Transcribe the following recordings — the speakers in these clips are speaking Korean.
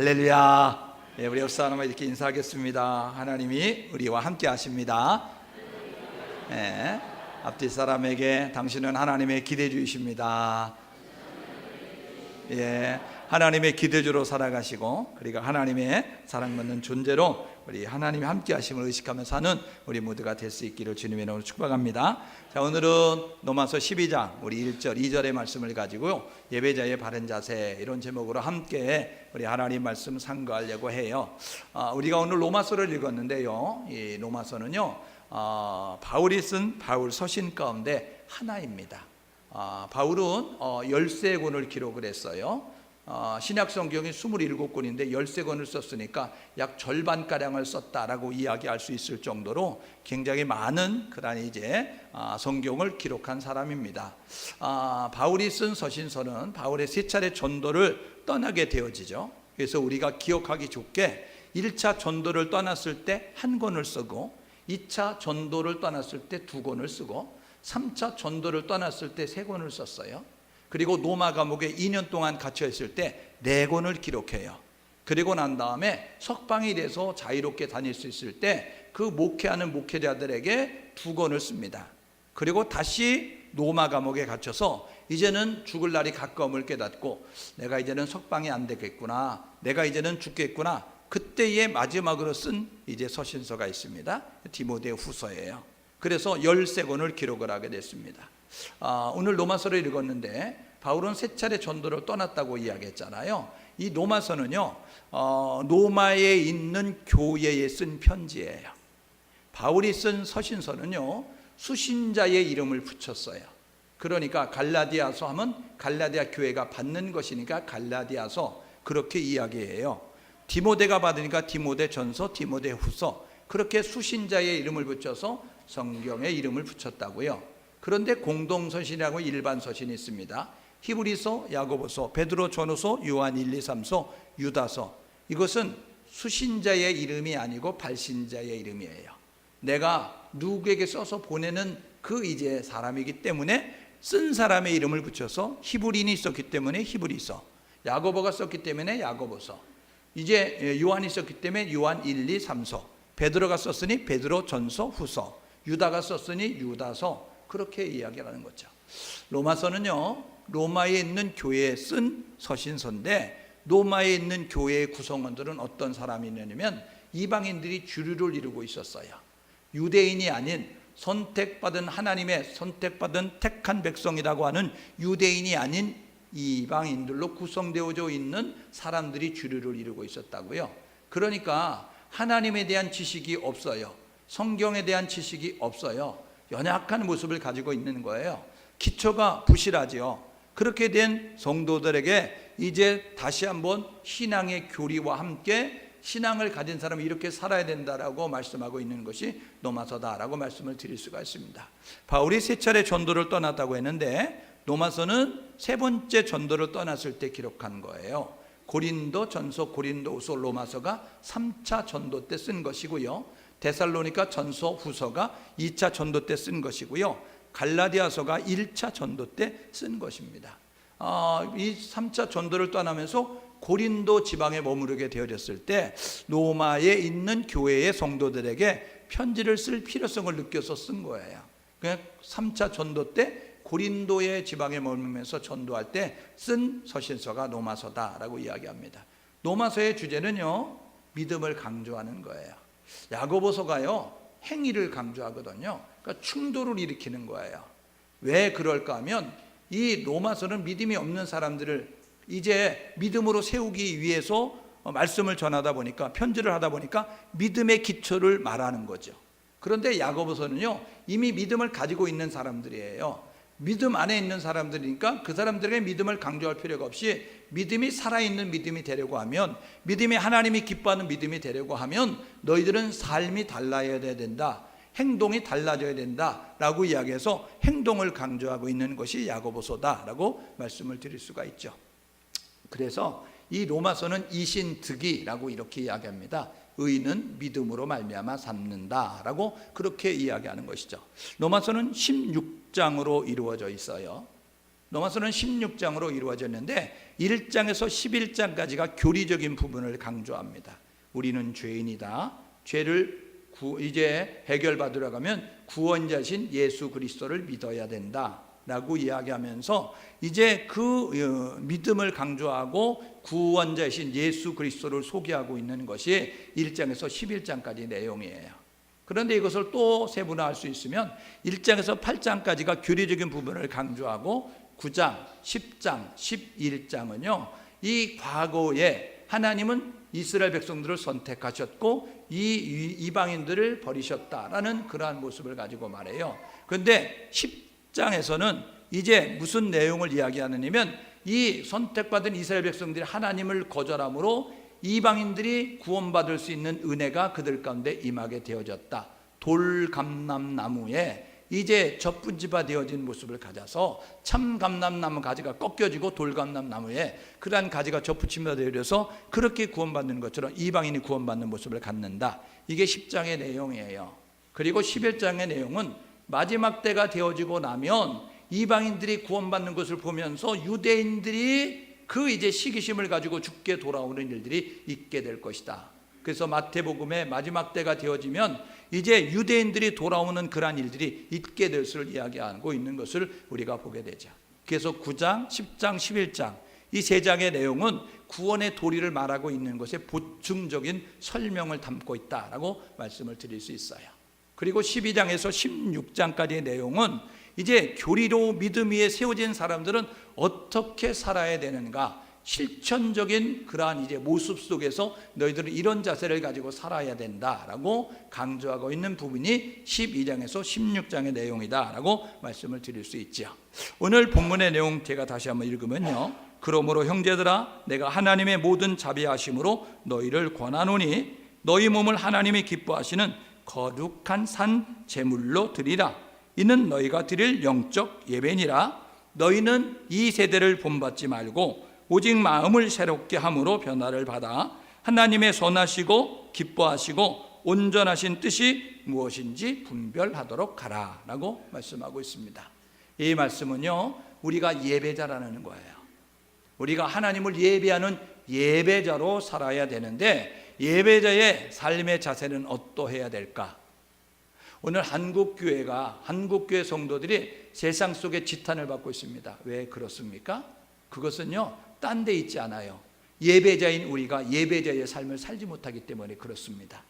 할렐루야. 예, 우리 옆 사람과 이렇게 인사하겠습니다. 하나님이 우리와 함께 하십니다. 예, 앞뒤 사람에게 당신은 하나님의 기대주이십니다. 예, 하나님의 기대주로 살아가시고 그리고 하나님의 사랑받는 존재로 우리 하나님이 함께 하심을 의식하며 사는 우리 모두가 될 수 있기를 주님의 이름으로 축복합니다. 자, 오늘은 로마서 12장 우리 1절 2절의 말씀을 가지고요, 예배자의 바른 자세, 이런 제목으로 함께 우리 하나님 말씀 상고하려고 해요. 우리가 오늘 로마서를 읽었는데요, 이 로마서는요 바울이 쓴 바울 서신 가운데 하나입니다. 바울은 13권을 기록을 했어요. 신약 성경이 27권인데 13권을 썼으니까 약 절반가량을 썼다라고 이야기할 수 있을 정도로 굉장히 많은 그런 이제 성경을 기록한 사람입니다. 바울이 쓴 서신서는 바울의 세 차례 전도를 떠나게 되어지죠. 그래서 우리가 기억하기 좋게 1차 전도를 떠났을 때 한 권을 쓰고, 2차 전도를 떠났을 때 2권을 쓰고, 3차 전도를 떠났을 때 3권을 썼어요. 그리고 로마 감옥에 2년 동안 갇혀 있을 때 4권을 기록해요. 그리고 난 다음에 석방이 돼서 자유롭게 다닐 수 있을 때 그 목회하는 목회자들에게 2권을 씁니다. 그리고 다시 로마 감옥에 갇혀서 이제는 죽을 날이 가까움을 깨닫고 내가 이제는 석방이 안 되겠구나, 내가 이제는 죽겠구나, 그때의 마지막으로 쓴 이제 서신서가 있습니다. 디모데 후서예요. 그래서 13권을 기록을 하게 됐습니다. 오늘 로마서를 읽었는데 바울은 세 차례 전도를 떠났다고 이야기했잖아요. 이 로마서는요 로마에 있는 교회에 쓴 편지예요. 바울이 쓴 서신서는요 수신자의 이름을 붙였어요. 그러니까 갈라디아서 하면 갈라디아 교회가 받는 것이니까 갈라디아서, 그렇게 이야기해요. 디모데가 받으니까 디모데 전서, 디모데 후서, 그렇게 수신자의 이름을 붙여서 성경의 이름을 붙였다고요. 그런데 공동서신이라고 일반 서신이 있습니다. 히브리서, 야고보서, 베드로 전후서, 요한 1, 2, 3서, 유다서. 이것은 수신자의 이름이 아니고 발신자의 이름이에요. 내가 누구에게 써서 보내는 그 이제 사람이기 때문에 쓴 사람의 이름을 붙여서, 히브리인이 썼기 때문에 히브리서, 야고보가 썼기 때문에 야고보서, 이제 요한이 썼기 때문에 요한 1, 2, 3서, 베드로가 썼으니 베드로 전서, 후서, 유다가 썼으니 유다서, 그렇게 이야기하는 거죠. 로마서는요 로마에 있는 교회에 쓴 서신서인데, 로마에 있는 교회의 구성원들은 어떤 사람이 있냐면 이방인들이 주류를 이루고 있었어요. 유대인이 아닌 선택받은, 하나님의 선택받은 택한 백성이라고 하는 유대인이 아닌 이방인들로 구성되어져 있는 사람들이 주류를 이루고 있었다고요. 그러니까 하나님에 대한 지식이 없어요. 성경에 대한 지식이 없어요. 연약한 모습을 가지고 있는 거예요. 기초가 부실하지요. 그렇게 된 성도들에게 이제 다시 한번 신앙의 교리와 함께 신앙을 가진 사람이 이렇게 살아야 된다라고 말씀하고 있는 것이 로마서다라고 말씀을 드릴 수가 있습니다. 바울이 세 차례 전도를 떠났다고 했는데 로마서는 세 번째 전도를 떠났을 때 기록한 거예요. 고린도 전서, 고린도 후서, 로마서가 3차 전도 때 쓴 것이고요. 데살로니가 전서, 후서가 2차 전도 때 쓴 것이고요. 갈라디아서가 1차 전도 때 쓴 것입니다. 이 3차 전도를 떠나면서 고린도 지방에 머무르게 되어졌을 때 로마에 있는 교회의 성도들에게 편지를 쓸 필요성을 느껴서 쓴 거예요. 그냥 3차 전도 때 고린도의 지방에 머물면서 전도할 때 쓴 서신서가 로마서다라고 이야기합니다. 로마서의 주제는요 믿음을 강조하는 거예요. 야고보서가요 행위를 강조하거든요. 그러니까 충돌을 일으키는 거예요. 왜 그럴까 하면 이 로마서는 믿음이 없는 사람들을 이제 믿음으로 세우기 위해서 말씀을 전하다 보니까, 편지를 하다 보니까 믿음의 기초를 말하는 거죠. 그런데 야고보서는요 이미 믿음을 가지고 있는 사람들이에요. 믿음 안에 있는 사람들이니까 그 사람들에게 믿음을 강조할 필요가 없이 믿음이 살아있는 믿음이 되려고 하면, 믿음이 하나님이 기뻐하는 믿음이 되려고 하면 너희들은 삶이 달라야 된다, 행동이 달라져야 된다라고 이야기해서 행동을 강조하고 있는 것이 야고보서다라고 말씀을 드릴 수가 있죠. 그래서 이 로마서는 이신득이라고 이렇게 이야기합니다. 의인은 믿음으로 말미암아 삼는다라고 그렇게 이야기하는 것이죠. 로마서는 16장으로 이루어져 있어요. 로마서는 16장으로 이루어졌는데 1장에서 11장까지가 교리적인 부분을 강조합니다. 우리는 죄인이다. 죄를 이제 해결받으러 가면 구원자신 예수 그리스도를 믿어야 된다 라고 이야기하면서 이제 그 믿음을 강조하고 구원자신 예수 그리스도를 소개하고 있는 것이 1장에서 11장까지 내용이에요. 그런데 이것을 또 세분화할 수 있으면 1장에서 8장까지가 교리적인 부분을 강조하고 9장, 10장, 11장은요 이 과거에 하나님은 이스라엘 백성들을 선택하셨고 이 이방인들을 버리셨다라는 그러한 모습을 가지고 말해요. 그런데 10장에서는 이제 무슨 내용을 이야기하느냐면 이 선택받은 이스라엘 백성들이 하나님을 거절함으로 이방인들이 구원받을 수 있는 은혜가 그들 가운데 임하게 되어졌다. 돌감람나무에 이제 접붙이바 되어진 모습을 가져서 참감람나무 가지가 꺾여지고 돌감람나무에 그러한 가지가 접붙이바 되어져서 그렇게 구원받는 것처럼 이방인이 구원받는 모습을 갖는다. 이게 10장의 내용이에요. 그리고 11장의 내용은 마지막 때가 되어지고 나면 이방인들이 구원받는 것을 보면서 유대인들이 그 이제 시기심을 가지고 죽게 돌아오는 일들이 있게 될 것이다. 그래서 마태복음의 마지막 때가 되어지면 이제 유대인들이 돌아오는 그러한 일들이 있게 될 것을 이야기하고 있는 것을 우리가 보게 되죠. 그래서 9장, 10장, 11장 이 세 장의 내용은 구원의 도리를 말하고 있는 것에 보충적인 설명을 담고 있다라고 말씀을 드릴 수 있어요. 그리고 12장에서 16장까지의 내용은 이제 교리로 믿음 위에 세워진 사람들은 어떻게 살아야 되는가, 실천적인 그러한 이제 모습 속에서 너희들은 이런 자세를 가지고 살아야 된다라고 강조하고 있는 부분이 12장에서 16장의 내용이다라고 말씀을 드릴 수 있죠. 오늘 본문의 내용 제가 다시 한번 읽으면요. 그러므로 형제들아 내가 하나님의 모든 자비하심으로 너희를 권하노니 너희 몸을 하나님이 기뻐하시는 거룩한 산 제물로 드리라. 이는 너희가 드릴 영적 예배니라. 너희는 이 세대를 본받지 말고 오직 마음을 새롭게 함으로 변화를 받아 하나님의 선하시고 기뻐하시고 온전하신 뜻이 무엇인지 분별하도록 하라 라고 말씀하고 있습니다. 이 말씀은요 우리가 예배자라는 거예요. 우리가 하나님을 예배하는 예배자로 살아야 되는데 예배자의 삶의 자세는 어떠해야 될까? 오늘 한국교회 성도들이 세상 속에 지탄을 받고 있습니다. 왜 그렇습니까? 그것은요 딴 데 있지 않아요. 예배자인 우리가 예배자의 삶을 살지 못하기 때문에 그렇습니다.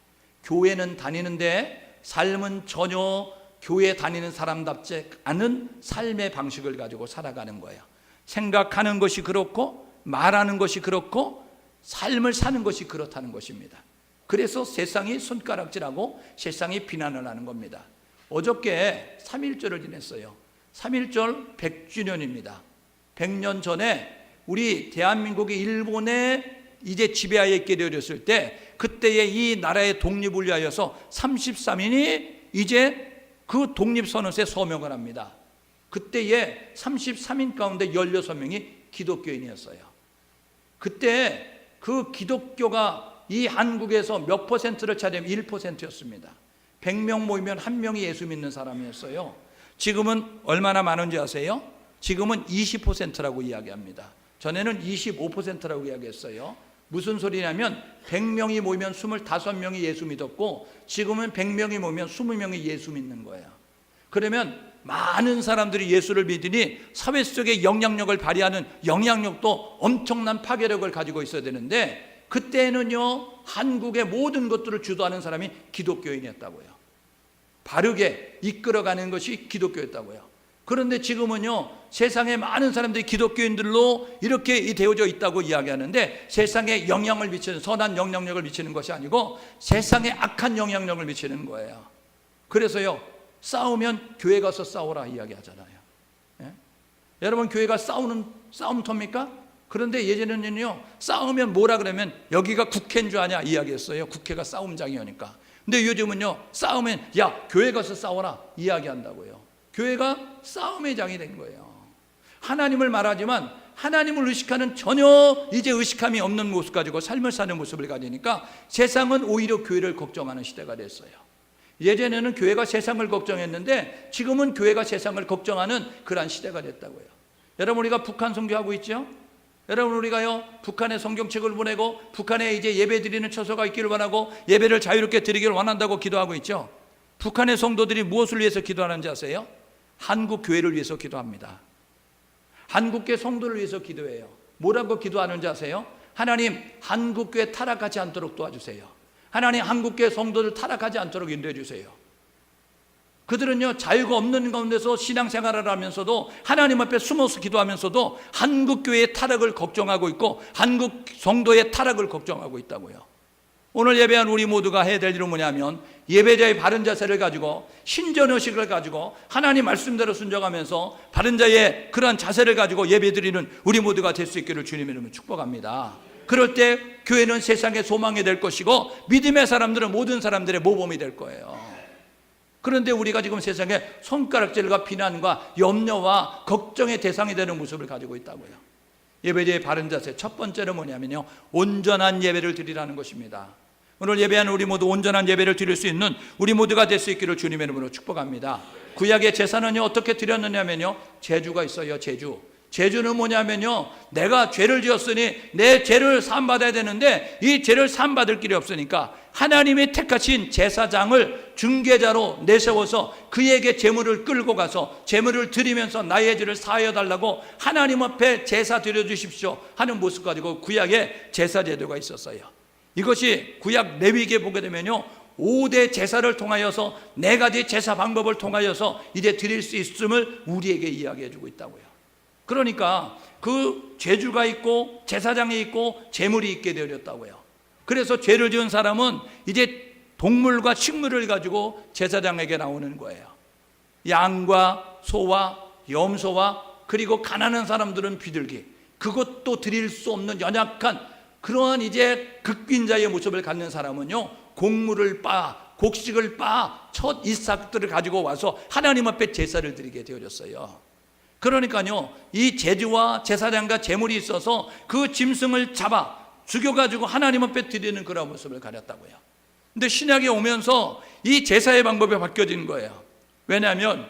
교회는 다니는데 삶은 전혀 교회 다니는 사람답지 않은 삶의 방식을 가지고 살아가는 거예요. 생각하는 것이 그렇고 말하는 것이 그렇고 삶을 사는 것이 그렇다는 것입니다. 그래서 세상이 손가락질하고 세상이 비난을 하는 겁니다. 어저께 3.1절을 지냈어요. 3.1절 100주년입니다. 100년 전에 우리 대한민국이 일본에 이제 지배하에 있게 되어졌을 때 그때의 이 나라의 독립을 위하여서 33인이 이제 그 독립선언서에 서명을 합니다. 그때의 33인 가운데 16명이 기독교인이었어요. 그때 그 기독교가 이 한국에서 몇 퍼센트를 차지하면 1%였습니다. 100명 모이면 1명이 예수 믿는 사람이었어요. 지금은 얼마나 많은지 아세요? 지금은 20%라고 이야기합니다. 전에는 25%라고 이야기했어요. 무슨 소리냐면 100명이 모이면 25명이 예수 믿었고 지금은 100명이 모이면 20명이 예수 믿는 거예요. 그러면 많은 사람들이 예수를 믿으니 사회 속에 영향력을 발휘하는 영향력도 엄청난 파괴력을 가지고 있어야 되는데 그때는요 한국의 모든 것들을 주도하는 사람이 기독교인이었다고요. 바르게 이끌어가는 것이 기독교였다고요. 그런데 지금은요 세상에 많은 사람들이 기독교인들로 이렇게 되어져 있다고 이야기하는데 세상에 영향을 미치는 선한 영향력을 미치는 것이 아니고 세상에 악한 영향력을 미치는 거예요. 그래서요 싸우면 교회 가서 싸우라 이야기하잖아요. 예? 여러분 교회가 싸움터입니까? 그런데 예전에는요 싸우면 뭐라 그러면 여기가 국회인 줄 아냐 이야기했어요. 국회가 싸움장이니까. 근데 요즘은요 싸우면 야 교회 가서 싸워라 이야기한다고요. 교회가 싸움의 장이 된 거예요. 하나님을 말하지만 하나님을 의식하는 전혀 이제 의식함이 없는 모습 가지고 삶을 사는 모습을 가지니까 세상은 오히려 교회를 걱정하는 시대가 됐어요. 예전에는 교회가 세상을 걱정했는데 지금은 교회가 세상을 걱정하는 그러한 시대가 됐다고요. 여러분, 우리가 북한 선교하고 있죠? 여러분, 우리가요 북한에 성경책을 보내고 북한에 이제 예배 드리는 처소가 있기를 원하고 예배를 자유롭게 드리기를 원한다고 기도하고 있죠. 북한의 성도들이 무엇을 위해서 기도하는지 아세요? 한국 교회를 위해서 기도합니다. 한국교회 성도를 위해서 기도해요. 뭐라고 기도하는지 아세요? 하나님, 한국교회 타락하지 않도록 도와주세요. 하나님, 한국교회 성도들 타락하지 않도록 인도해 주세요. 그들은요 자유가 없는 가운데서 신앙생활을 하면서도 하나님 앞에 숨어서 기도하면서도 한국교회의 타락을 걱정하고 있고 한국 성도의 타락을 걱정하고 있다고요. 오늘 예배한 우리 모두가 해야 될 일은 뭐냐면 예배자의 바른 자세를 가지고 신전의식을 가지고 하나님 말씀대로 순종하면서 바른 자의 그러한 자세를 가지고 예배드리는 우리 모두가 될 수 있기를 주님의 이름으로 축복합니다. 그럴 때 교회는 세상의 소망이 될 것이고 믿음의 사람들은 모든 사람들의 모범이 될 거예요. 그런데 우리가 지금 세상에 손가락질과 비난과 염려와 걱정의 대상이 되는 모습을 가지고 있다고요. 예배자의 바른 자세, 첫 번째는 뭐냐면요, 온전한 예배를 드리라는 것입니다. 오늘 예배하는 우리 모두 온전한 예배를 드릴 수 있는 우리 모두가 될 수 있기를 주님의 이름으로 축복합니다. 구약의 제사는요 어떻게 드렸느냐면요, 제주가 있어요. 제주는 뭐냐면요, 내가 죄를 지었으니 내 죄를 사함받아야 되는데 이 죄를 사함받을 길이 없으니까 하나님이 택하신 제사장을 중개자로 내세워서 그에게 제물을 끌고 가서 제물을 드리면서 나의 죄를 사하여 달라고 하나님 앞에 제사 드려주십시오 하는 모습 가지고 구약의 제사 제도가 있었어요. 이것이 구약 레위기에 보게 되면요 5대 제사를 통하여서 4가지 제사 방법을 통하여서 이제 드릴 수 있음을 우리에게 이야기해 주고 있다고요. 그러니까 그 제주가 있고 제사장이 있고 제물이 있게 되었다고요. 그래서 죄를 지은 사람은 이제 동물과 식물을 가지고 제사장에게 나오는 거예요. 양과 소와 염소와 그리고 가난한 사람들은 비둘기, 그것도 드릴 수 없는 연약한 그러한 이제 극빈자의 모습을 갖는 사람은요 곡물을 빻아 곡식을 빻아 첫 이삭들을 가지고 와서 하나님 앞에 제사를 드리게 되어졌어요. 그러니까요 이 제주와 제사장과 제물이 있어서 그 짐승을 잡아 죽여가지고 하나님 앞에 드리는 그런 모습을 가렸다고요. 근데 신약에 오면서 이 제사의 방법이 바뀌어진 거예요. 왜냐하면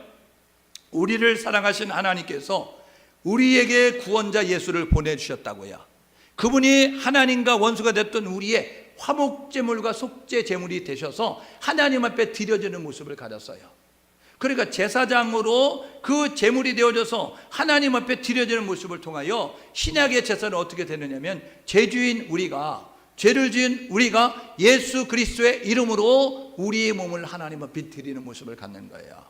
우리를 사랑하신 하나님께서 우리에게 구원자 예수를 보내주셨다고요. 그분이 하나님과 원수가 됐던 우리의 화목제물과 속죄제물이 되셔서 하나님 앞에 드려지는 모습을 가졌어요. 그러니까 제사장으로 그 제물이 되어져서 하나님 앞에 드려지는 모습을 통하여 신약의 제사는 어떻게 되느냐면 죄주인 우리가, 죄를 지은 우리가 예수 그리스도의 이름으로 우리의 몸을 하나님 앞에 드리는 모습을 갖는 거예요.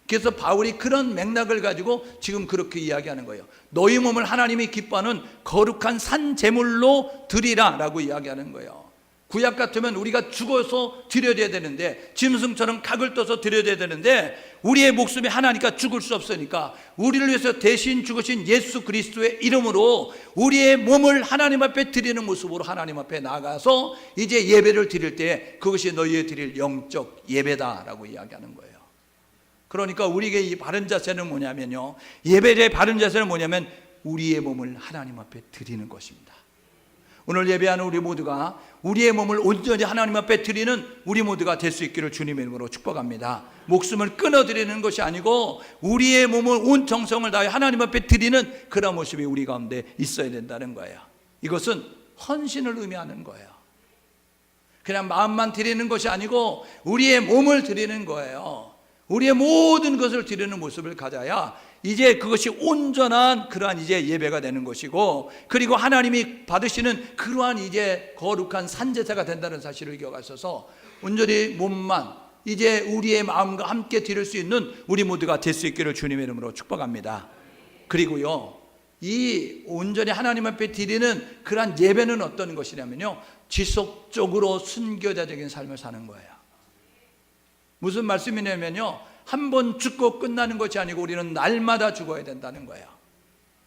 그래서 바울이 그런 맥락을 가지고 지금 그렇게 이야기하는 거예요. 너희 몸을 하나님이 기뻐하는 거룩한 산 제물로 드리라 라고 이야기하는 거예요. 구약 같으면 우리가 죽어서 드려야 되는데, 짐승처럼 각을 떠서 드려야 되는데 우리의 목숨이 하나니까 죽을 수 없으니까 우리를 위해서 대신 죽으신 예수 그리스도의 이름으로 우리의 몸을 하나님 앞에 드리는 모습으로 하나님 앞에 나가서 이제 예배를 드릴 때 그것이 너희의 드릴 영적 예배다라고 이야기하는 거예요. 그러니까 우리에게 이 바른 자세는 뭐냐면요, 예배의 바른 자세는 뭐냐면 우리의 몸을 하나님 앞에 드리는 것입니다. 오늘 예배하는 우리 모두가 우리의 몸을 온전히 하나님 앞에 드리는 우리 모두가 될 수 있기를 주님의 이름으로 축복합니다. 목숨을 끊어드리는 것이 아니고 우리의 몸을 온 정성을 다해 하나님 앞에 드리는 그런 모습이 우리 가운데 있어야 된다는 거예요. 이것은 헌신을 의미하는 거예요. 그냥 마음만 드리는 것이 아니고 우리의 몸을 드리는 거예요. 우리의 모든 것을 드리는 모습을 가져야 이제 그것이 온전한 그러한 이제 예배가 되는 것이고, 그리고 하나님이 받으시는 그러한 이제 거룩한 산제사가 된다는 사실을 기억하셔서 온전히 몸만 이제 우리의 마음과 함께 드릴 수 있는 우리 모두가 될 수 있기를 주님의 이름으로 축복합니다. 그리고요, 이 온전히 하나님 앞에 드리는 그러한 예배는 어떤 것이냐면요, 지속적으로 순교자적인 삶을 사는 거예요. 무슨 말씀이냐면요, 한 번 죽고 끝나는 것이 아니고 우리는 날마다 죽어야 된다는 거예요.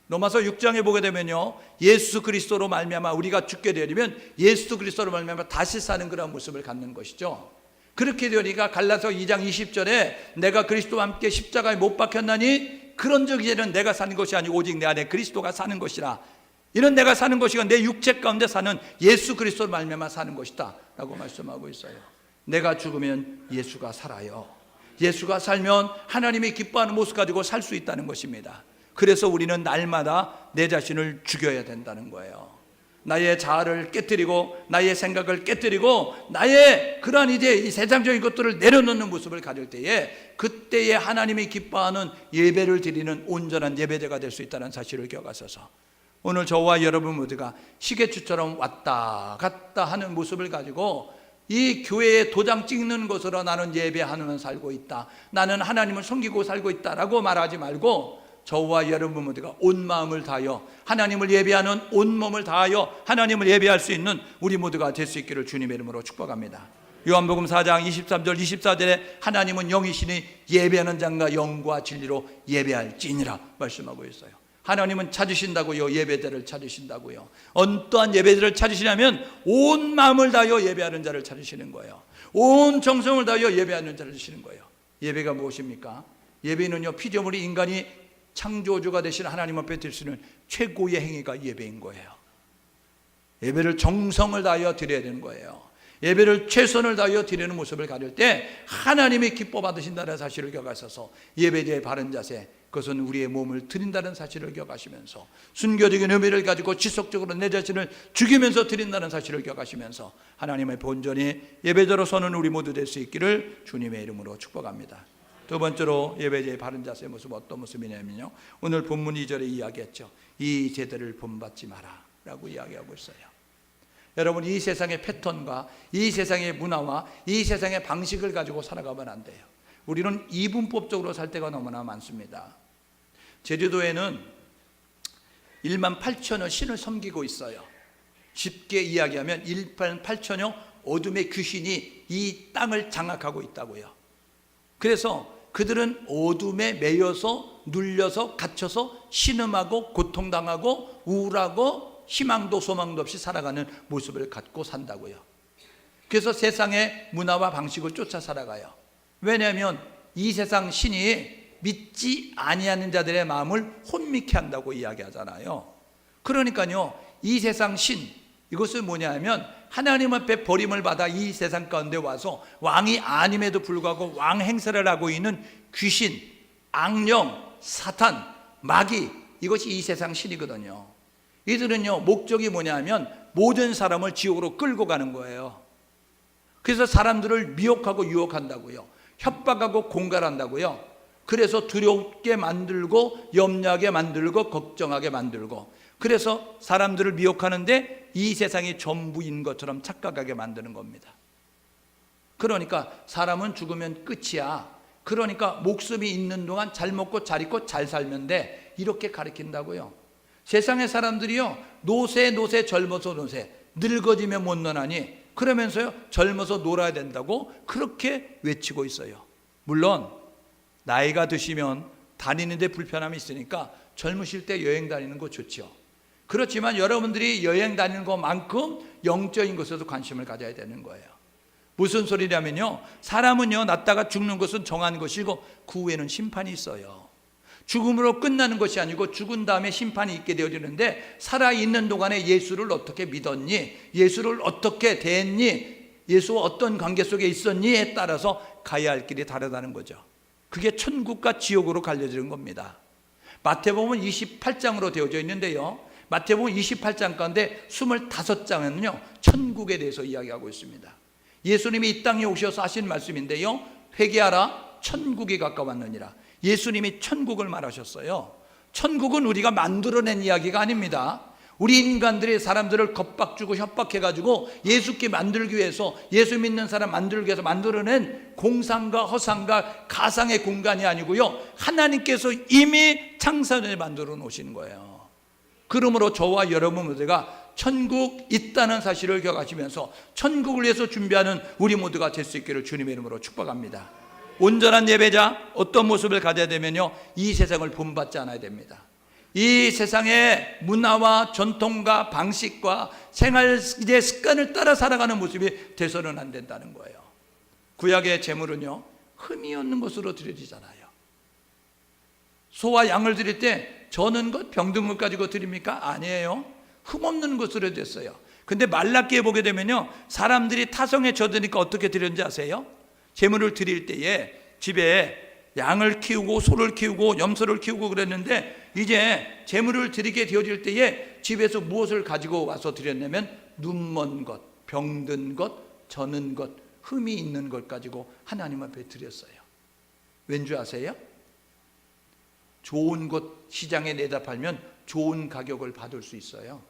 로마서 6장에 보게 되면요, 예수 그리스도로 말미암아 우리가 죽게 되려면 예수 그리스도로 말미암아 다시 사는 그런 모습을 갖는 것이죠. 그렇게 되니까 갈라서 2장 20절에 내가 그리스도와 함께 십자가에 못 박혔나니 그런즉 이제는 내가 사는 것이 아니고 오직 내 안에 그리스도가 사는 것이라. 이는 내가 사는 것이가 내 육체 가운데 사는 예수 그리스도로 말미암아 사는 것이다 라고 말씀하고 있어요. 내가 죽으면 예수가 살아요. 예수가 살면 하나님이 기뻐하는 모습 가지고 살 수 있다는 것입니다. 그래서 우리는 날마다 내 자신을 죽여야 된다는 거예요. 나의 자아를 깨뜨리고 나의 생각을 깨뜨리고 나의 그러한 이제 이 세상적인 것들을 내려놓는 모습을 가질 때에 그때에 하나님이 기뻐하는 예배를 드리는 온전한 예배자가 될 수 있다는 사실을 기억하셔서 오늘 저와 여러분 모두가 시계추처럼 왔다 갔다 하는 모습을 가지고 이 교회에 도장 찍는 것으로 나는 예배하면 살고 있다, 나는 하나님을 섬기고 살고 있다라고 말하지 말고 저와 여러분 모두가 온 마음을 다하여 하나님을 예배하는 온 몸을 다하여 하나님을 예배할 수 있는 우리 모두가 될 수 있기를 주님의 이름으로 축복합니다. 요한복음 4장 23절 24절에 하나님은 영이시니 예배하는 자가 영과 진리로 예배할지니라 말씀하고 있어요. 하나님은 찾으신다고요. 예배자를 찾으신다고요. 어떠한 예배자를 찾으시냐면 온 마음을 다하여 예배하는 자를 찾으시는 거예요. 온 정성을 다하여 예배하는 자를 찾으시는 거예요. 예배가 무엇입니까? 예배는요, 피조물이 인간이 창조주가 되신 하나님 앞에 드릴 수 있는 최고의 행위가 예배인 거예요. 예배를 정성을 다하여 드려야 되는 거예요. 예배를 최선을 다하여 드리는 모습을 가질 때 하나님이 기뻐 받으신다는 사실을 기억하셔서 예배자의 바른 자세, 그것은 우리의 몸을 드린다는 사실을 기억하시면서 순교적인 의미를 가지고 지속적으로 내 자신을 죽이면서 드린다는 사실을 기억하시면서 하나님의 본전이 예배자로 서는 우리 모두 될 수 있기를 주님의 이름으로 축복합니다. 두 번째로 예배자의 바른 자세의 모습은 어떤 모습이냐면요, 오늘 본문 2절에 이야기했죠. 이 제도를 본받지 마라 라고 이야기하고 있어요. 여러분, 이 세상의 패턴과 이 세상의 문화와 이 세상의 방식을 가지고 살아가면 안 돼요. 우리는 이분법적으로 살 때가 너무나 많습니다. 제주도에는 1만 8천여 신을 섬기고 있어요. 쉽게 이야기하면 1만 8천여 어둠의 귀신이 이 땅을 장악하고 있다고요. 그래서 그들은 어둠에 매여서 눌려서 갇혀서 신음하고 고통당하고 우울하고 희망도 소망도 없이 살아가는 모습을 갖고 산다고요. 그래서 세상의 문화와 방식을 쫓아 살아가요. 왜냐하면 이 세상 신이 믿지 아니하는 자들의 마음을 혼미케 한다고 이야기하잖아요. 그러니까요, 이 세상 신, 이것은 뭐냐면 하나님 앞에 버림을 받아 이 세상 가운데 와서 왕이 아님에도 불구하고 왕 행세를 하고 있는 귀신, 악령, 사탄, 마귀, 이것이 이 세상 신이거든요. 이들은요, 목적이 뭐냐면 모든 사람을 지옥으로 끌고 가는 거예요. 그래서 사람들을 미혹하고 유혹한다고요. 협박하고 공갈한다고요. 그래서 두렵게 만들고 염려하게 만들고 걱정하게 만들고, 그래서 사람들을 미혹하는데 이 세상이 전부인 것처럼 착각하게 만드는 겁니다. 그러니까 사람은 죽으면 끝이야. 그러니까 목숨이 있는 동안 잘 먹고 잘 입고 잘 살면 돼, 이렇게 가르친다고요. 세상의 사람들이요, 노세 젊어서 노세, 늙어지면 못 노나니, 그러면서요 젊어서 놀아야 된다고 그렇게 외치고 있어요. 물론 나이가 드시면 다니는데 불편함이 있으니까 젊으실 때 여행 다니는 거 좋죠. 그렇지만 여러분들이 여행 다니는 것만큼 영적인 것에도 관심을 가져야 되는 거예요. 무슨 소리냐면요, 사람은요 낳다가 죽는 것은 정한 것이고 그 후에는 심판이 있어요. 죽음으로 끝나는 것이 아니고 죽은 다음에 심판이 있게 되어지는데, 살아있는 동안에 예수를 어떻게 믿었니, 예수를 어떻게 대했니, 예수와 어떤 관계 속에 있었니에 따라서 가야 할 길이 다르다는 거죠. 그게 천국과 지옥으로 갈려지는 겁니다. 마태복음 28장으로 되어져 있는데요, 마태복음 28장 가운데 25장은요 천국에 대해서 이야기하고 있습니다. 예수님이 이 땅에 오셔서 하신 말씀인데요, 회개하라, 천국이 가까웠느니라. 예수님이 천국을 말하셨어요. 천국은 우리가 만들어낸 이야기가 아닙니다. 우리 인간들이 사람들을 겁박주고 협박해가지고 예수께 만들기 위해서, 예수 믿는 사람 만들기 위해서 만들어낸 공상과 허상과 가상의 공간이 아니고요, 하나님께서 이미 창세전에 만들어 놓으신 거예요. 그러므로 저와 여러분 모두가 천국 있다는 사실을 기억하시면서 천국을 위해서 준비하는 우리 모두가 될 수 있기를 주님의 이름으로 축복합니다. 온전한 예배자, 어떤 모습을 가져야 되면요, 이 세상을 본받지 않아야 됩니다. 이 세상의 문화와 전통과 방식과 생활의 습관을 따라 살아가는 모습이 돼서는 안 된다는 거예요. 구약의 제물은요 흠이 없는 것으로 드려지잖아요. 소와 양을 드릴 때 저는 것 병든 것 가지고 드립니까? 아니에요. 흠 없는 것으로 됐어요. 근데 말라기에 보게 되면요, 사람들이 타성에 젖으니까 어떻게 드렸는지 아세요? 제물을 드릴 때에 집에 양을 키우고 소를 키우고 염소를 키우고 그랬는데 이제 제물을 드리게 되어질 때에 집에서 무엇을 가지고 와서 드렸냐면 눈먼 것, 병든 것, 저는 것, 흠이 있는 것 가지고 하나님 앞에 드렸어요. 왠지 아세요? 좋은 것 시장에 내다 팔면 좋은 가격을 받을 수 있어요.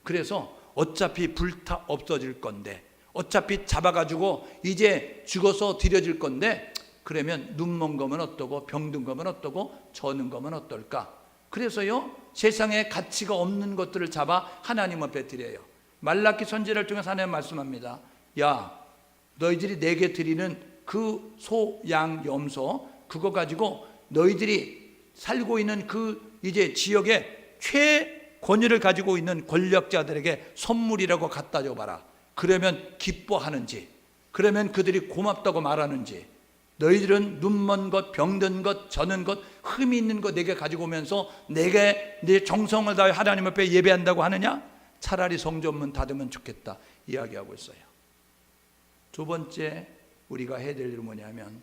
그래서 어차피 불타 없어질 건데, 어차피 잡아가지고 이제 죽어서 드려질 건데, 그러면 눈먼 거면 어떠고 병든 거면 어떠고 저는 거면 어떨까? 그래서요, 세상에 가치가 없는 것들을 잡아 하나님 앞에 드려요. 말라기 선지자를 통해서 하나님 말씀합니다. 야, 너희들이 내게 드리는 그 소, 양, 염소 그거 가지고 너희들이 살고 있는 그 이제 지역에 최권위를 가지고 있는 권력자들에게 선물이라고 갖다 줘봐라. 그러면 기뻐하는지, 그러면 그들이 고맙다고 말하는지. 너희들은 눈먼 것, 병든 것, 저는 것, 흠이 있는 것 내게 가지고 오면서 내게 내 정성을 다해 하나님 앞에 예배한다고 하느냐? 차라리 성전문 닫으면 좋겠다 이야기하고 있어요. 두 번째 우리가 해야 될 일은 뭐냐면,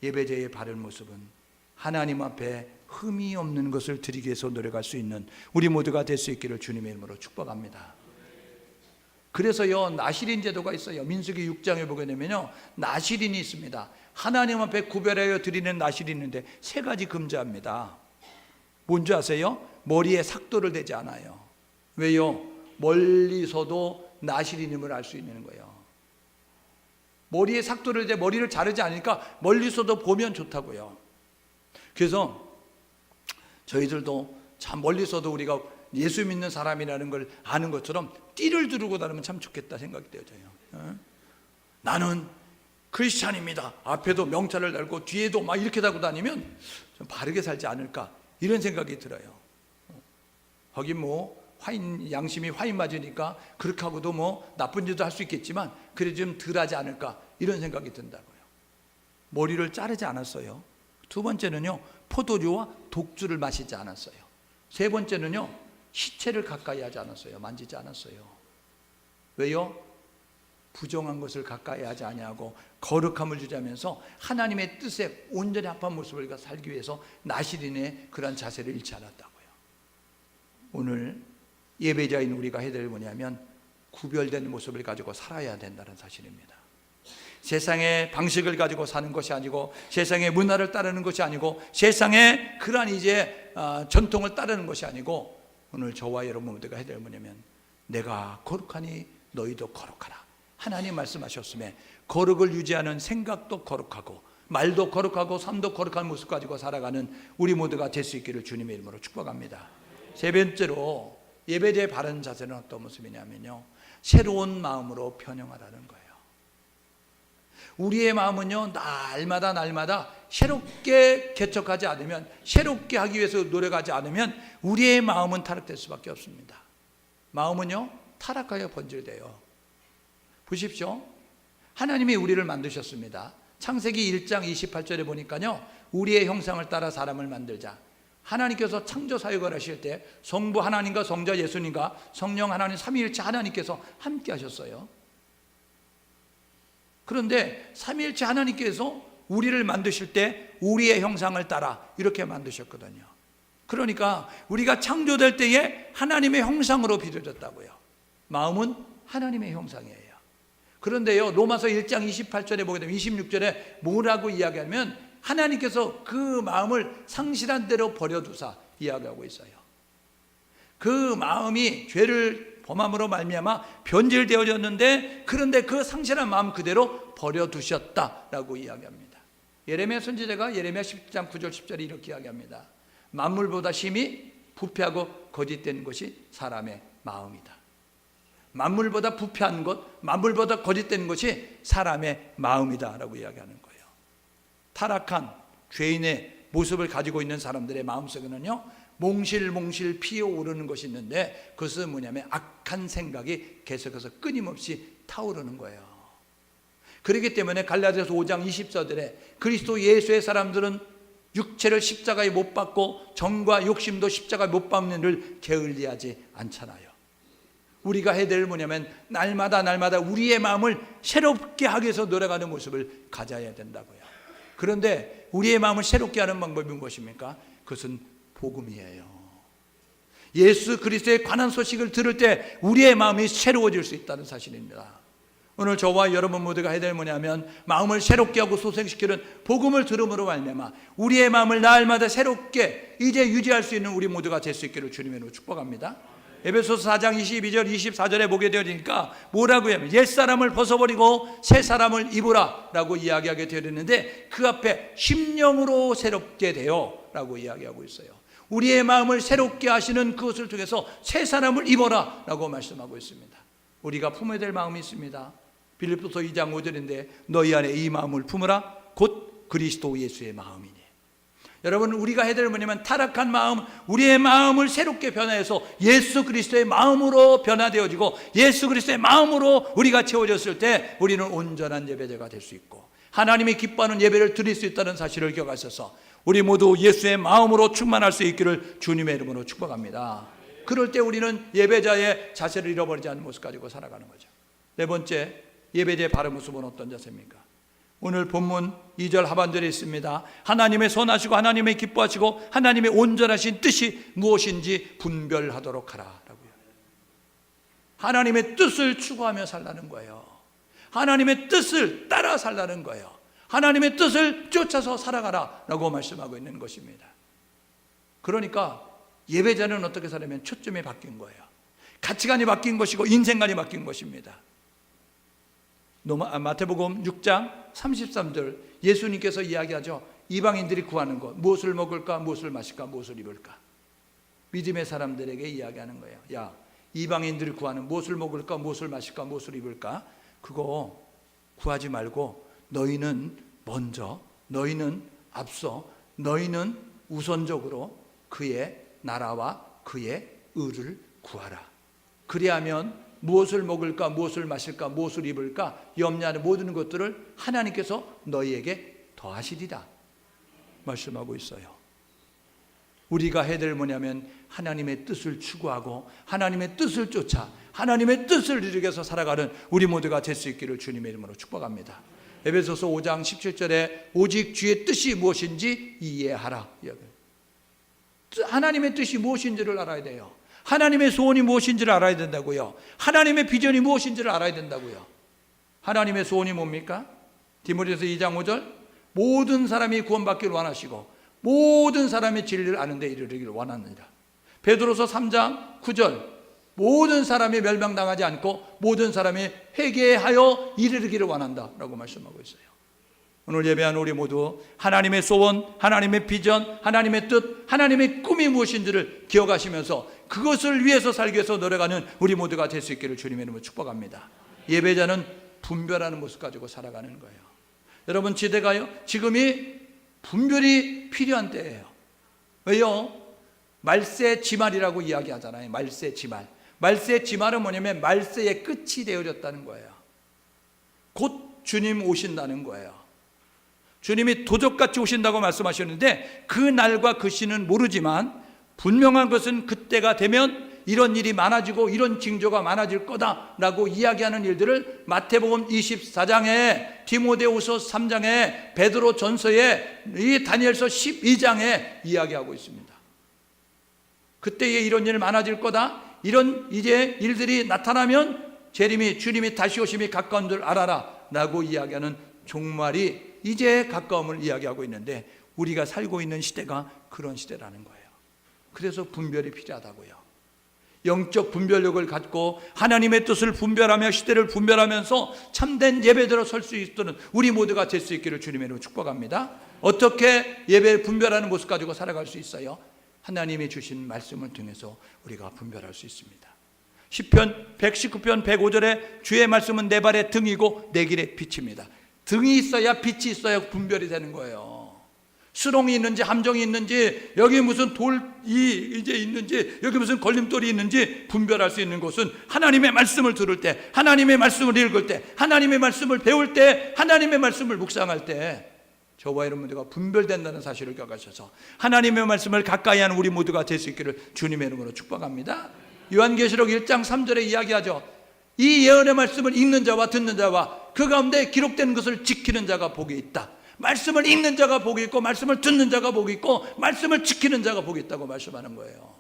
예배자의 바른 모습은 하나님 앞에 흠이 없는 것을 드리기 위해서 노력할 수 있는 우리 모두가 될 수 있기를 주님의 이름으로 축복합니다. 그래서요, 나시린 제도가 있어요. 민수기 6장에 보게 되면요, 나시린이 있습니다. 하나님 앞에 구별하여 드리는 나시린이 있는데 세 가지 금지합니다. 뭔지 아세요? 머리에 삭도를 대지 않아요. 왜요? 멀리서도 나시린임을 알 수 있는 거예요. 머리에 삭도를 대, 머리를 자르지 않으니까 멀리서도 보면 좋다고요. 그래서 저희들도 참 멀리서도 우리가 예수 믿는 사람이라는 걸 아는 것처럼 띠를 두르고 다니면 참 좋겠다 생각이 되어져요. 나는 크리스찬입니다. 앞에도 명찰을 달고 뒤에도 막 이렇게 달고 다니면 좀 바르게 살지 않을까 이런 생각이 들어요. 하긴 뭐 양심이 화인 맞으니까 그렇게 하고도 뭐 나쁜 짓도 할 수 있겠지만 그래 좀 덜하지 않을까 이런 생각이 든다고요. 머리를 자르지 않았어요. 두 번째는요, 포도주와 독주를 마시지 않았어요. 세 번째는요, 시체를 가까이 하지 않았어요. 만지지 않았어요. 왜요? 부정한 것을 가까이 하지 아니하고 거룩함을 유지하면서 하나님의 뜻에 온전히 합한 모습을 살기 위해서 나시린의 그런 자세를 잃지 않았다고요. 오늘 예배자인 우리가 해야 될 뭐냐면 구별된 모습을 가지고 살아야 된다는 사실입니다. 세상의 방식을 가지고 사는 것이 아니고, 세상의 문화를 따르는 것이 아니고, 세상의 그러한 이제 전통을 따르는 것이 아니고, 오늘 저와 여러분 모두가 해야 될 뭐냐면 내가 거룩하니 너희도 거룩하라. 하나님 말씀하셨음에 거룩을 유지하는 생각도 거룩하고 말도 거룩하고 삶도 거룩한 모습 가지고 살아가는 우리 모두가 될 수 있기를 주님의 이름으로 축복합니다. 세 번째로 예배자의 바른 자세는 어떤 모습이냐면요, 새로운 마음으로 변형하라는 거예요. 우리의 마음은요, 날마다 새롭게 개척하지 않으면, 새롭게 하기 위해서 노력하지 않으면 우리의 마음은 타락될 수밖에 없습니다. 마음은요, 타락하여 번질돼요. 보십시오. 하나님이 우리를 만드셨습니다. 창세기 1장 28절에 보니까요, 우리의 형상을 따라 사람을 만들자. 하나님께서 창조 사역을 하실 때 성부 하나님과 성자 예수님과 성령 하나님 삼위일체 하나님께서 함께 하셨어요. 그런데 삼위일체 하나님께서 우리를 만드실 때 우리의 형상을 따라 이렇게 만드셨거든요. 그러니까 우리가 창조될 때에 하나님의 형상으로 빚어졌다고요. 마음은 하나님의 형상이에요. 그런데요, 로마서 1장 28절에 보게 되면 26절에 뭐라고 이야기하면 하나님께서 그 마음을 상실한 대로 버려두사 이야기하고 있어요. 그 마음이 죄를 범함으로 말미암아 변질되어졌는데, 그런데 그 상실한 마음 그대로 버려두셨다라고 이야기합니다. 예레미야 선지자가 예레미야 10장 9절 10절에 이렇게 이야기합니다. 만물보다 심히 부패하고 거짓된 것이 사람의 마음이다. 만물보다 부패한 것, 만물보다 거짓된 것이 사람의 마음이다 라고 이야기하는 거예요. 타락한 죄인의 모습을 가지고 있는 사람들의 마음속에는요, 몽실몽실 피어오르는 것이 있는데, 그것은 뭐냐면 악한 생각이 계속해서 끊임없이 타오르는 거예요. 그렇기 때문에 갈라디아서 5장 20절에 그리스도 예수의 사람들은 육체를 십자가에 못 박고 정과 욕심도 십자가에 못 박는 일을 게을리하지 않잖아요. 우리가 해야 될 뭐냐면 날마다 우리의 마음을 새롭게 하기 위해서 노력하는 모습을 가져야 된다고요. 그런데 우리의 마음을 새롭게 하는 방법이 무엇입니까? 그것은 복음이에요. 예수 그리스도에 관한 소식을 들을 때 우리의 마음이 새로워질 수 있다는 사실입니다. 오늘 저와 여러분 모두가 해야 될 뭐냐면 마음을 새롭게 하고 소생시키는 복음을 들음으로 말미암아 우리의 마음을 날마다 새롭게 이제 유지할 수 있는 우리 모두가 될 수 있기를 주님의 이름으로 축복합니다. 에베소서 4장 22절 24절에 보게 되니까 뭐라고 하면 옛사람을 벗어버리고 새사람을 입으라 라고 이야기하게 되었는데 그 앞에 심령으로 새롭게 되어 라고 이야기하고 있어요. 우리의 마음을 새롭게 하시는 그것을 통해서 새사람을 입어라 라고 말씀하고 있습니다. 우리가 품어야 될 마음이 있습니다. 빌립보서 2장 5절인데 너희 안에 이 마음을 품으라 곧 그리스도 예수의 마음이니. 여러분 우리가 해야 될 뭐냐면 타락한 마음, 우리의 마음을 새롭게 변화해서 예수 그리스도의 마음으로 변화되어지고 예수 그리스도의 마음으로 우리가 채워졌을 때 우리는 온전한 예배자가 될 수 있고 하나님이 기뻐하는 예배를 드릴 수 있다는 사실을 기억하셔서 우리 모두 예수의 마음으로 충만할 수 있기를 주님의 이름으로 축복합니다. 그럴 때 우리는 예배자의 자세를 잃어버리지 않는 모습 가지고 살아가는 거죠. 네 번째, 예배자의 바른 모습은 어떤 자세입니까? 오늘 본문 2절 하반절에 있습니다. 하나님의 선하시고 하나님의 기뻐하시고 하나님의 온전하신 뜻이 무엇인지 분별하도록 하라라고요. 하나님의 뜻을 추구하며 살라는 거예요. 하나님의 뜻을 따라 살라는 거예요. 하나님의 뜻을 쫓아서 살아가라라고 말씀하고 있는 것입니다. 그러니까 예배자는 어떻게 살냐면 초점이 바뀐 거예요. 가치관이 바뀐 것이고 인생관이 바뀐 것입니다. 마태복음 6장 33절 예수님께서 이야기하죠. 이방인들이 구하는 것, 무엇을 먹을까, 무엇을 마실까, 무엇을 입을까. 믿음의 사람들에게 이야기하는 거예요. 야, 이방인들이 구하는 무엇을 먹을까, 무엇을 마실까, 무엇을 입을까, 그거 구하지 말고 너희는 먼저, 너희는 앞서, 너희는 우선적으로 그의 나라와 그의 의를 구하라. 그리하면 무엇을 먹을까, 무엇을 마실까, 무엇을 입을까 염려하는 모든 것들을 하나님께서 너희에게 더하시리라 말씀하고 있어요. 우리가 해야 될 뭐냐면 하나님의 뜻을 추구하고 하나님의 뜻을 쫓아 하나님의 뜻을 이루기 위해서 살아가는 우리 모두가 될 수 있기를 주님의 이름으로 축복합니다. 에베소서 5장 17절에 오직 주의 뜻이 무엇인지 이해하라. 하나님의 뜻이 무엇인지를 알아야 돼요. 하나님의 소원이 무엇인지를 알아야 된다고요. 하나님의 비전이 무엇인지를 알아야 된다고요. 하나님의 소원이 뭡니까? 디모데후서 2장 5절 모든 사람이 구원받기를 원하시고 모든 사람의 진리를 아는 데 이르기를 원하느니라. 베드로서 3장 9절 모든 사람이 멸망당하지 않고 모든 사람이 회개하여 이르기를 원한다라고 말씀하고 있어요. 오늘 예배한 우리 모두 하나님의 소원, 하나님의 비전, 하나님의 뜻, 하나님의 꿈이 무엇인지를 기억하시면서 그것을 위해서 살기 위해서 노력하는 우리 모두가 될 수 있기를 주님의 이름으로 축복합니다. 예배자는 분별하는 모습 가지고 살아가는 거예요. 여러분 지대가요 지금이 분별이 필요한 때예요. 왜요? 말세지말이라고 이야기하잖아요. 말세지말. 말세지말은 뭐냐면 말세의 끝이 되어졌다는 거예요. 곧 주님 오신다는 거예요. 주님이 도적같이 오신다고 말씀하셨는데 그 날과 그 시는 모르지만 분명한 것은 그때가 되면 이런 일이 많아지고 이런 징조가 많아질 거다라고 이야기하는 일들을 마태복음 24장에 디모데후서 3장에 베드로 전서에 이 다니엘서 12장에 이야기하고 있습니다. 그때에 이런 일 많아질 거다. 이런 이제 일들이 나타나면 주님이 다시 오심이 가까운 줄 알아라 라고 이야기하는 종말이 이제 가까움을 이야기하고 있는데 우리가 살고 있는 시대가 그런 시대라는 거예요. 그래서 분별이 필요하다고요. 영적 분별력을 갖고 하나님의 뜻을 분별하며 시대를 분별하면서 참된 예배대로 설 수 있도록 우리 모두가 될 수 있기를 주님의 이름으로 축복합니다. 어떻게 예배를 분별하는 모습 가지고 살아갈 수 있어요? 하나님이 주신 말씀을 통해서 우리가 분별할 수 있습니다. 시편 119편 105절에 주의 말씀은 내 발의 등이고 내 길의 빛입니다. 등이 있어야 빛이 있어야 분별이 되는 거예요. 수렁이 있는지 함정이 있는지 여기 무슨 돌이 이제 있는지 여기 무슨 걸림돌이 있는지 분별할 수 있는 것은 하나님의 말씀을 들을 때, 하나님의 말씀을 읽을 때, 하나님의 말씀을 배울 때, 하나님의 말씀을 묵상할 때 저와 여러분들과 분별된다는 사실을 기억하셔서 하나님의 말씀을 가까이 하는 우리 모두가 될 수 있기를 주님의 이름으로 축복합니다. 요한계시록 1장 3절에 이야기하죠. 이 예언의 말씀을 읽는 자와 듣는 자와 그 가운데 기록된 것을 지키는 자가 복이 있다. 말씀을 읽는 자가 복이 있고 말씀을 듣는 자가 복이 있고 말씀을 지키는 자가 복이 있다고 말씀하는 거예요.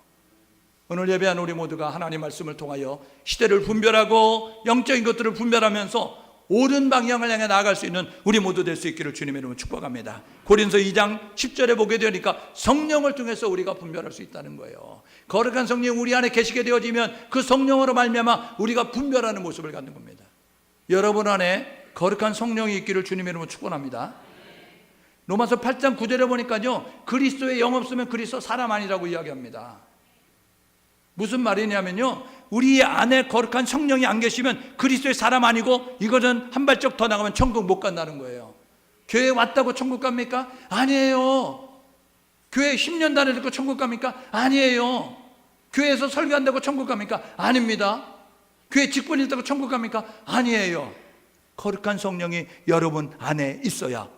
오늘 예배한 우리 모두가 하나님 말씀을 통하여 시대를 분별하고 영적인 것들을 분별하면서 옳은 방향을 향해 나아갈 수 있는 우리 모두 될 수 있기를 주님의 이름으로 축복합니다. 고린서 2장 10절에 보게 되니까 성령을 통해서 우리가 분별할 수 있다는 거예요. 거룩한 성령이 우리 안에 계시게 되어지면 그 성령으로 말미암아 우리가 분별하는 모습을 갖는 겁니다. 여러분 안에 거룩한 성령이 있기를 주님의 이름으로 축복합니다. 로마서 8장 9절에 보니까요, 그리스도의 영 없으면 그리스도 사람 아니라고 이야기합니다. 무슨 말이냐면요, 우리 안에 거룩한 성령이 안 계시면 그리스도의 사람 아니고 이것은 한 발짝 더 나가면 천국 못 간다는 거예요. 교회 왔다고 천국 갑니까? 아니에요. 교회 10년 다녔고 천국 갑니까? 아니에요. 교회에서 설교한다고 천국 갑니까? 아닙니다. 교회 직분이 있다고 천국 갑니까? 아니에요. 거룩한 성령이 여러분 안에 있어야,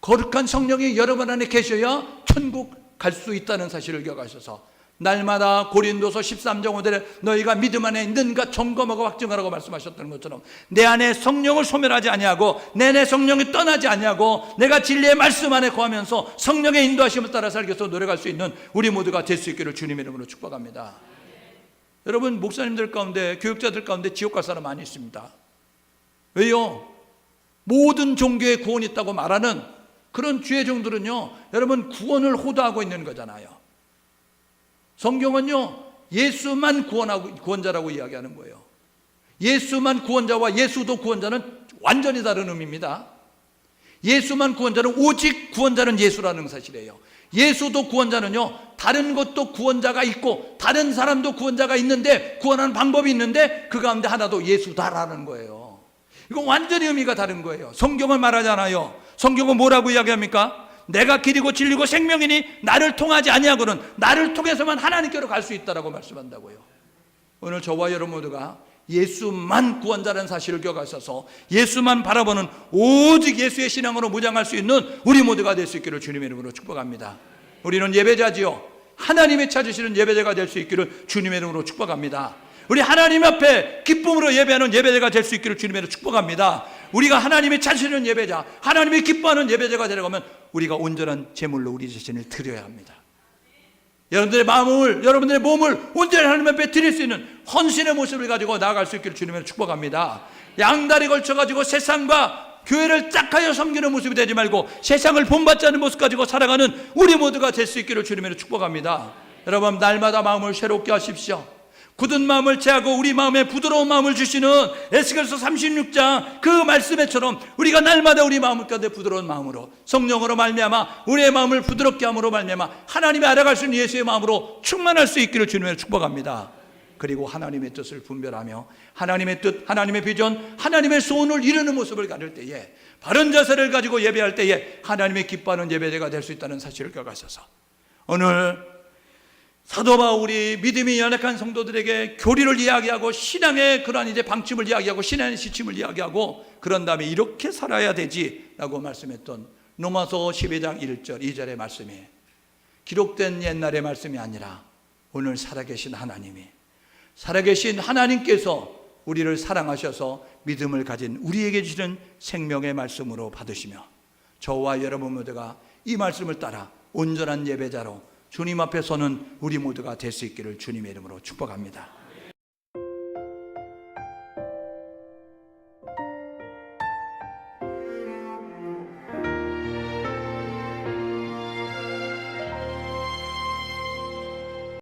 거룩한 성령이 여러분 안에 계셔야 천국 갈 수 있다는 사실을 기억하셔서 날마다 고린도서 13장 5절에 너희가 믿음 안에 있는가 점검하고 확증하라고 말씀하셨던 것처럼 내 안에 성령을 소멸하지 아니하고 내 안에 성령이 떠나지 아니하고 내가 진리의 말씀 안에 거하면서 성령의 인도하심을 따라 살기 위해서 노력할 수 있는 우리 모두가 될 수 있기를 주님의 이름으로 축복합니다. 여러분, 목사님들 가운데, 교육자들 가운데 지옥 갈 사람 많이 있습니다. 왜요? 모든 종교에 구원이 있다고 말하는 그런 주의 종들은요, 여러분 구원을 호도하고 있는 거잖아요. 성경은요, 예수만 구원자라고 이야기하는 거예요. 예수만 구원자와 예수도 구원자는 완전히 다른 의미입니다. 예수만 구원자는 오직 구원자는 예수라는 사실이에요. 예수도 구원자는요, 다른 것도 구원자가 있고 다른 사람도 구원자가 있는데 구원하는 방법이 있는데 그 가운데 하나도 예수다라는 거예요. 이건 완전히 의미가 다른 거예요. 성경은 말하잖아요. 성경은 뭐라고 이야기합니까? 내가 길이고 진리고 생명이니 나를 통하지 아니하고는 나를 통해서만 하나님께로 갈 수 있다라고 말씀한다고요. 오늘 저와 여러분 모두가 예수만 구원자라는 사실을 기억하셔서 예수만 바라보는 오직 예수의 신앙으로 무장할 수 있는 우리 모두가 될 수 있기를 주님의 이름으로 축복합니다. 우리는 예배자지요, 하나님이 찾으시는 예배자가 될 수 있기를 주님의 이름으로 축복합니다. 우리 하나님 앞에 기쁨으로 예배하는 예배자가 될 수 있기를 주님의 이름으로 축복합니다. 우리가 하나님이 찾으시는 예배자, 하나님이 기뻐하는 예배자가 되려면 우리가 온전한 제물로 우리 자신을 드려야 합니다. 여러분들의 마음을, 여러분들의 몸을 온전히 하나님 앞에 드릴 수 있는 헌신의 모습을 가지고 나아갈 수 있기를 주님을 축복합니다. 양다리 걸쳐가지고 세상과 교회를 짝하여 섬기는 모습이 되지 말고 세상을 본받지 않는 모습 가지고 살아가는 우리 모두가 될 수 있기를 주님을 축복합니다. 여러분, 날마다 마음을 새롭게 하십시오. 굳은 마음을 제하고 우리 마음에 부드러운 마음을 주시는 에스겔서 36장 그 말씀에처럼 우리가 날마다 우리 마음 가운데 부드러운 마음으로 성령으로 말미암아 우리의 마음을 부드럽게 함으로 말미암아 하나님이 알아갈 수 있는 예수의 마음으로 충만할 수 있기를 주님을 축복합니다. 그리고 하나님의 뜻을 분별하며 하나님의 뜻, 하나님의 비전, 하나님의 소원을 이루는 모습을 가질 때에 바른 자세를 가지고 예배할 때에 하나님의 기뻐하는 예배자가 될 수 있다는 사실을 기억하셔서 오늘 사도 바울이 믿음이 연약한 성도들에게 교리를 이야기하고 신앙의 그러한 이제 방침을 이야기하고 신앙의 지침을 이야기하고 그런 다음에 이렇게 살아야 되지라고 말씀했던 로마서 12장 1절 2절의 말씀이 기록된 옛날의 말씀이 아니라 오늘 살아계신 하나님이, 살아계신 하나님께서 우리를 사랑하셔서 믿음을 가진 우리에게 주시는 생명의 말씀으로 받으시며 저와 여러분 모두가 이 말씀을 따라 온전한 예배자로 주님 앞에 서는 우리 모두가 될 수 있기를 주님의 이름으로 축복합니다.